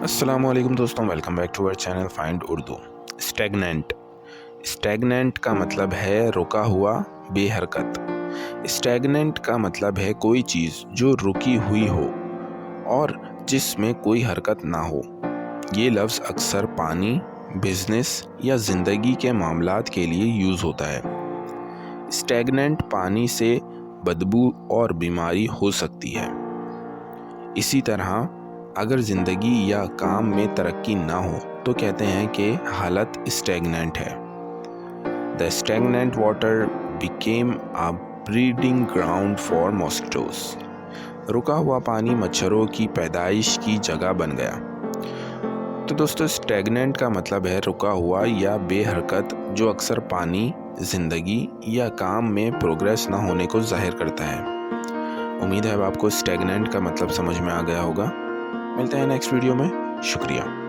السلام علیکم دوستوں، welcome back to our channel find Urdu. Stagnant کا مطلب ہے رکا ہوا، بے حرکت۔ اسٹیگننٹ کا مطلب ہے کوئی چیز جو رکی ہوئی ہو اور جس میں کوئی حرکت نہ ہو۔ یہ لفظ اکثر پانی، بزنس یا زندگی کے معاملات کے لیے یوز ہوتا ہے۔ اسٹیگننٹ پانی سے بدبو اور بیماری ہو سکتی ہے۔ اسی طرح اگر زندگی یا کام میں ترقی نہ ہو تو کہتے ہیں کہ حالت اسٹیگننٹ ہے۔ The stagnant water became a breeding ground for mosquitoes۔ رکا ہوا پانی مچھروں کی پیدائش کی جگہ بن گیا۔ تو دوستو، اسٹیگننٹ کا مطلب ہے رکا ہوا یا بے حرکت، جو اکثر پانی، زندگی یا کام میں پروگریس نہ ہونے کو ظاہر کرتا ہے۔ امید ہے اب آپ کو اسٹیگننٹ کا مطلب سمجھ میں آ گیا ہوگا۔ ملتے ہیں نیکسٹ ویڈیو میں۔ شکریہ۔